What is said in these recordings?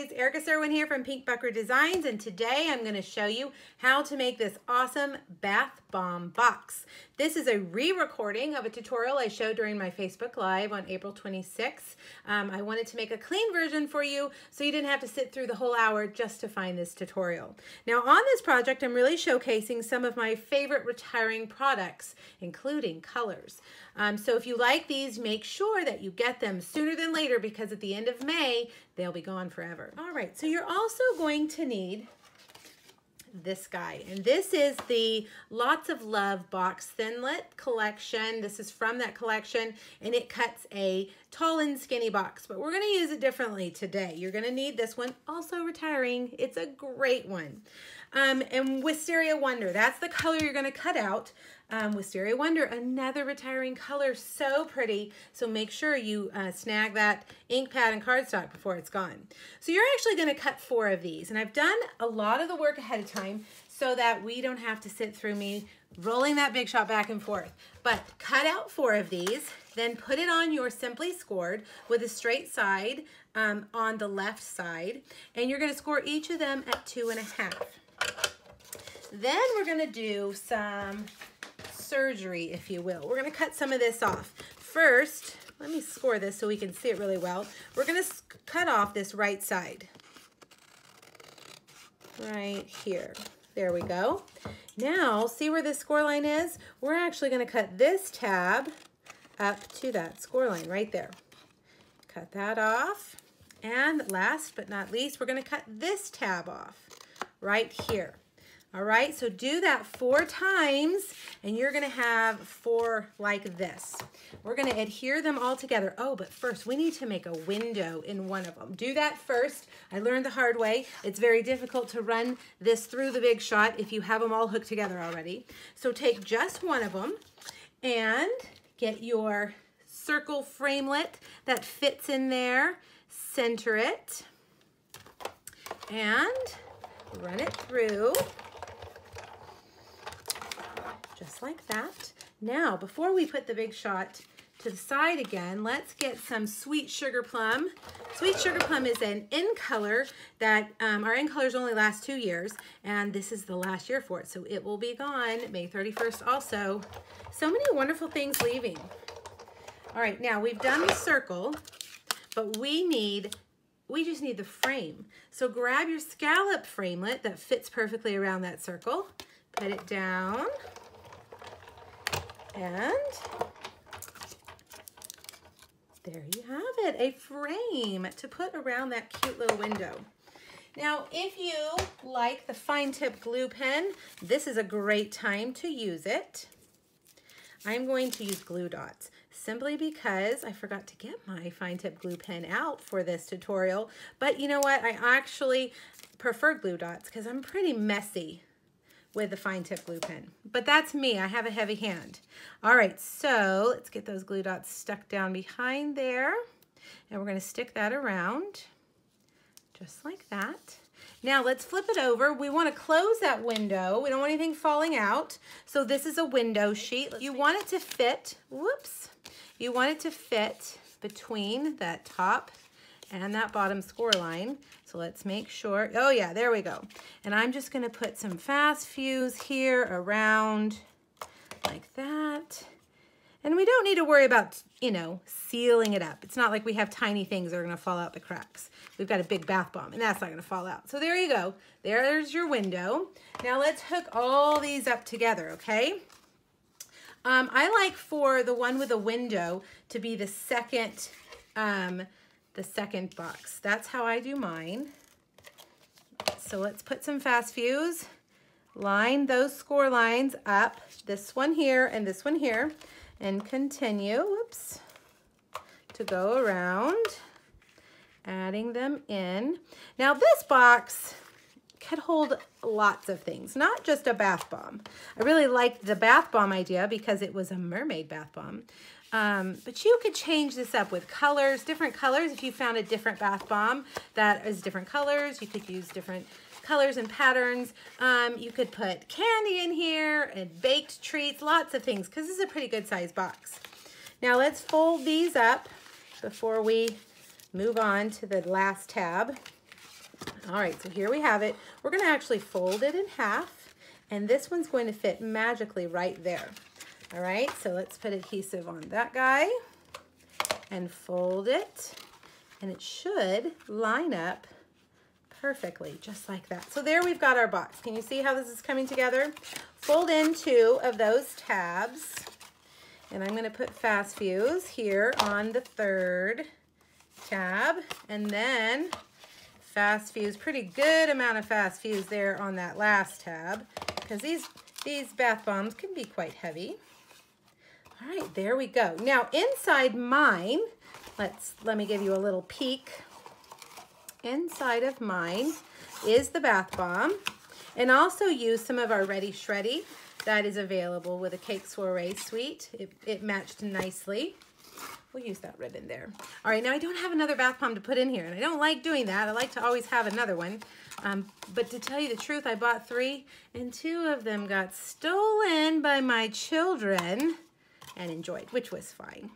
guys, Erica Serwin here from Pink Buckaroo Designs, and today I'm going to show you how to make this awesome bath bomb box. This is a re-recording of a tutorial I showed during my Facebook Live on April 26th. I wanted to make a clean version for you so you didn't have to sit through the whole hour just to find this tutorial. Now on this project, I'm really showcasing some of my favorite retiring products, including colors. So if you like these, make sure that you get them sooner than later because at the end of May, they'll be gone forever. All right, so you're also going to need this guy, and this is the Lots of Love Box Thinlit collection. This is from that collection, and it cuts a tall and skinny box, but we're going to use it differently today. You're going to need this one, also retiring. It's a great one. And Wisteria Wonder, that's the color you're going to cut out. Wisteria Wonder, another retiring color, so pretty. So make sure you snag that ink pad and cardstock before it's gone. So you're actually going to cut 4 of these, and I've done a lot of the work ahead of time so that we don't have to sit through me rolling that Big Shot back and forth. But cut out 4 of these, then put it on your Simply Scored with a straight side on the left side, and you're going to score each of them at 2.5. Then we're going to do some surgery, if you will. We're going to cut some of this off. First, let me score this so we can see it really well. We're going to cut off this right side. Right here. There we go. Now, see where this score line is? We're actually going to cut this tab up to that score line right there. Cut that off. And last but not least, we're going to cut this tab off right here. All right, so do that 4 times, and you're gonna have 4 like this. We're gonna adhere them all together. Oh, but first, we need to make a window in one of them. Do that first. I learned the hard way. It's very difficult to run this through the Big Shot if you have them all hooked together already. So take just one of them and get your circle framelit that fits in there, center it, and run it through. Just like that. Now, before we put the Big Shot to the side again, let's get some Sweet Sugar Plum. Sweet Sugar Plum is an in color that our in colors only last 2 years, and this is the last year for it, so it will be gone May 31st also. So many wonderful things leaving. All right, now we've done the circle, but we just need the frame. So grab your scallop framelit that fits perfectly around that circle, put it down, and there you have it, a frame to put around that cute little window. Now, if you like the fine tip glue pen, this is a great time to use it. I'm going to use glue dots simply because I forgot to get my fine tip glue pen out for this tutorial. But you know what? I actually prefer glue dots because I'm pretty messy with the fine tip glue pen. But that's me, I have a heavy hand. All right, so let's get those glue dots stuck down behind there. And we're gonna stick that around, just like that. Now let's flip it over. We wanna close that window. We don't want anything falling out. So this is a window sheet. You want it to fit, whoops. You want it to fit between that top and that bottom score line. So let's make sure, oh yeah, there we go. And I'm just gonna put some fast fuse here around like that. And we don't need to worry about, you know, sealing it up. It's not like we have tiny things that are gonna fall out the cracks. We've got a big bath bomb and that's not gonna fall out. So there you go, there's your window. Now let's hook all these up together, okay? I like for the one with a window to be the second box. That's how I do mine. So let's put some fast fuse, line those score lines up, this one here and this one here, and continue, whoops, to go around, adding them in. Now this box could hold lots of things, not just a bath bomb. I really liked the bath bomb idea because it was a mermaid bath bomb. But you could change this up with colors, different colors. If you found a different bath bomb that is different colors, you could use different colors and patterns. You could put candy in here and baked treats, lots of things, because this is a pretty good size box. Now let's fold these up before we move on to the last tab. All right, so here we have it. We're gonna actually fold it in half, and this one's going to fit magically right there. All right, so let's put adhesive on that guy and fold it, and it should line up perfectly, just like that. So there we've got our box. Can you see how this is coming together? Fold in 2 of those tabs, and I'm gonna put Fast Fuse here on the 3rd tab, and then Fast Fuse, pretty good amount of Fast Fuse there on that last tab, because these bath bombs can be quite heavy. All right, there we go. Now inside mine, let me give you a little peek. Inside of mine is the bath bomb, and also use some of our Ready Shreddy that is available with a Cake Soiree suite. It matched nicely. We'll use that ribbon there. All right, now I don't have another bath bomb to put in here, and I don't like doing that. I like to always have another one. But to tell you the truth, I bought 3, and 2 of them got stolen by my children and enjoyed, which was fine.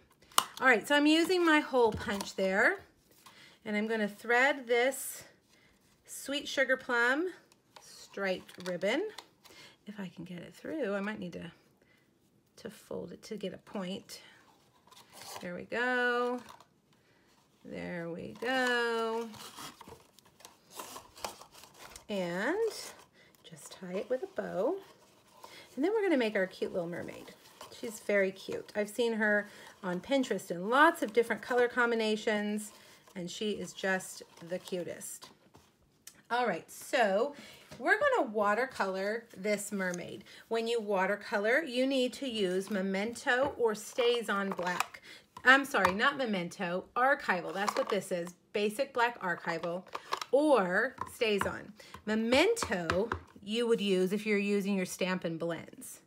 All right, so I'm using my hole punch there, and I'm gonna thread this Sweet Sugar Plum striped ribbon. If I can get it through, I might need to fold it to get a point. There we go. There we go. And just tie it with a bow. And then we're gonna make our cute little mermaid. She's very cute. I've seen her on Pinterest in lots of different color combinations, and she is just the cutest. All right, so we're gonna watercolor this mermaid. When you watercolor, you need to use Memento or StazOn Black. I'm sorry, not Memento, Archival. That's what this is, basic black archival, or StazOn. Memento you would use if you're using your Stampin' Blends.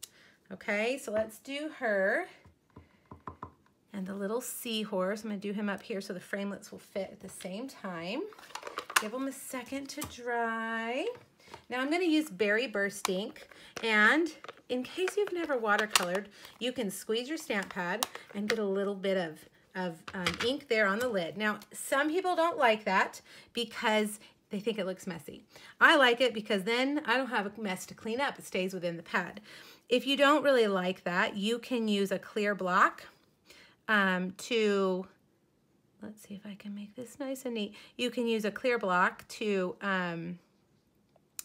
Okay, so let's do her and the little seahorse. I'm gonna do him up here so the framelits will fit at the same time. Give them a second to dry. Now I'm gonna use Berry Burst ink, and in case you've never watercolored, you can squeeze your stamp pad and get a little bit of ink there on the lid. Now, some people don't like that because they think it looks messy. I like it because then I don't have a mess to clean up. It stays within the pad. If you don't really like that, you can use a clear block to, let's see if I can make this nice and neat. You can use a clear block to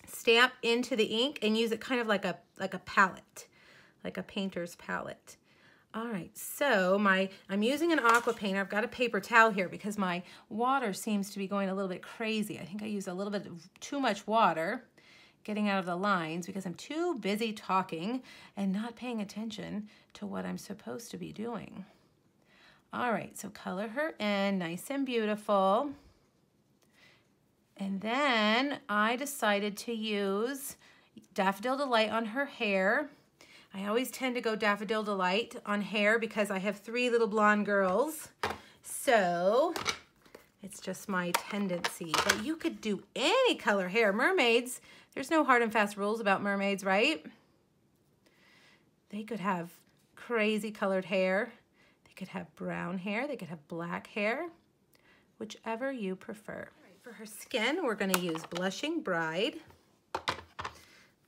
stamp into the ink and use it kind of like a palette, like a painter's palette. All right, so I'm using an aqua painter. I've got a paper towel here because my water seems to be going a little bit crazy. I think I used a little bit of too much water getting out of the lines because I'm too busy talking and not paying attention to what I'm supposed to be doing. All right, so color her in nice and beautiful. And then I decided to use Daffodil Delight on her hair. I always tend to go Daffodil Delight on hair because I have 3 little blonde girls. So it's just my tendency. But you could do any color hair. Mermaids, there's no hard and fast rules about mermaids, right? They could have crazy colored hair. They could have brown hair. They could have black hair, whichever you prefer. For her skin, we're going to use Blushing Bride. Let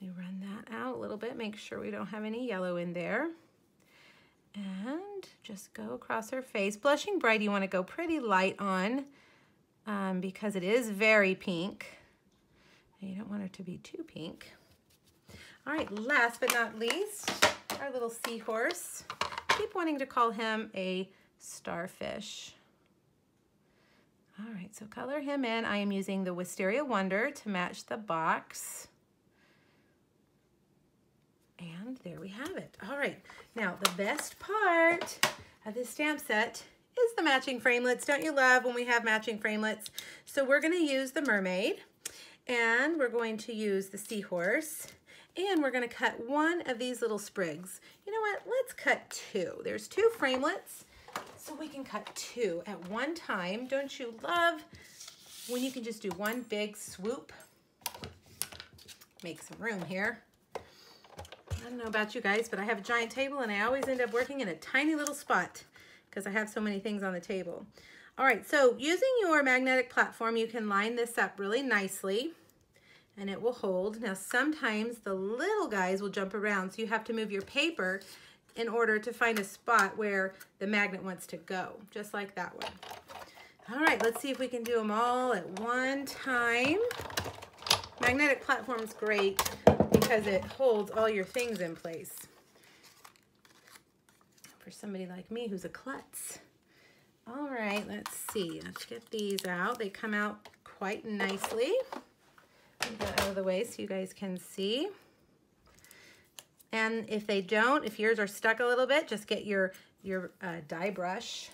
me run that out a little bit, make sure we don't have any yellow in there. And just go across her face. Blushing Bride, you want to go pretty light on because it is very pink. And you don't want her to be too pink. All right, last but not least, our little seahorse. I keep wanting to call him a starfish. All right, so color him in. I am using the Wisteria Wonder to match the box. And there we have it. All right, now the best part of this stamp set is the matching framelits. Don't you love when we have matching framelits? So we're gonna use the mermaid, and we're going to use the seahorse, and we're gonna cut one of these little sprigs. You know what, let's cut 2. There's 2 framelits, so we can cut 2 at one time. Don't you love when you can just do one big swoop? Make some room here. I don't know about you guys, but I have a giant table and I always end up working in a tiny little spot because I have so many things on the table. All right, so using your magnetic platform, you can line this up really nicely and it will hold. Now, sometimes the little guys will jump around, so you have to move your paper in order to find a spot where the magnet wants to go, just like that one. All right, let's see if we can do them all at one time. Magnetic platform's great because it holds all your things in place. For somebody like me who's a klutz. All right, let's see. Let's get these out. They come out quite nicely. Move that out of the way so you guys can see. And if they don't, if yours are stuck a little bit, just get your die brush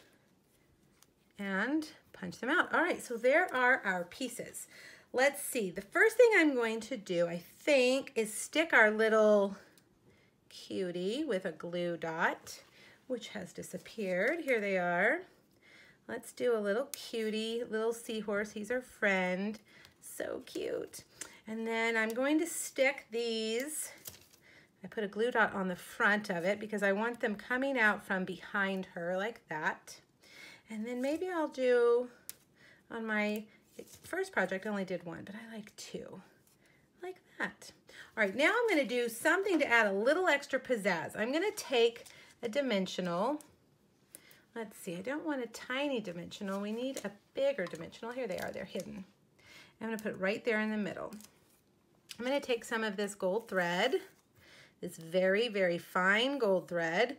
and punch them out. All right, so there are our pieces. Let's see. The first thing I'm going to do, I think, is stick our little cutie with a glue dot, which has disappeared. Here they are. Let's do a little cutie, little seahorse. He's our friend. So cute. And then I'm going to stick these. I put a glue dot on the front of it because I want them coming out from behind her like that. And then maybe I'll do, on my first project, I only did one, but I like two, like that. All right, now I'm going to do something to add a little extra pizzazz. I'm going to take a dimensional. Let's see, I don't want a tiny dimensional. We need a bigger dimensional. Here they are, they're hidden. I'm going to put it right there in the middle. I'm going to take some of this gold thread, this very, very fine gold thread,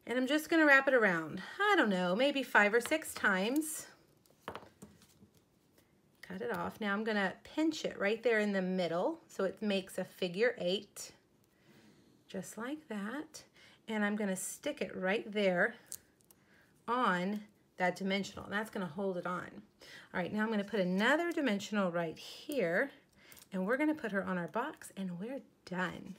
and I'm just going to wrap it around. I don't know, maybe 5 or 6 times. Cut it off. Now I'm going to pinch it right there in the middle so it makes a figure 8, just like that. And I'm going to stick it right there on that dimensional. That's going to hold it on. All right, now I'm going to put another dimensional right here, and we're going to put her on our box, and we're done.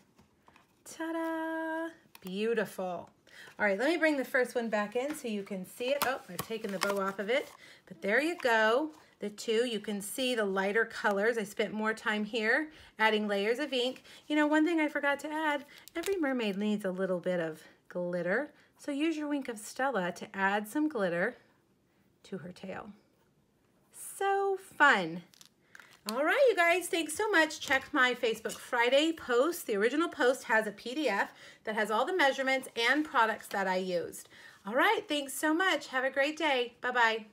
Ta-da! Beautiful. All right, let me bring the first one back in so you can see it. Oh, I've taken the bow off of it, but there you go. The two, you can see the lighter colors. I spent more time here adding layers of ink. You know, one thing I forgot to add, every mermaid needs a little bit of glitter. So use your Wink of Stella to add some glitter to her tail. So fun. All right, you guys, thanks so much. Check my Facebook Friday post. The original post has a PDF that has all the measurements and products that I used. All right, thanks so much. Have a great day. Bye-bye.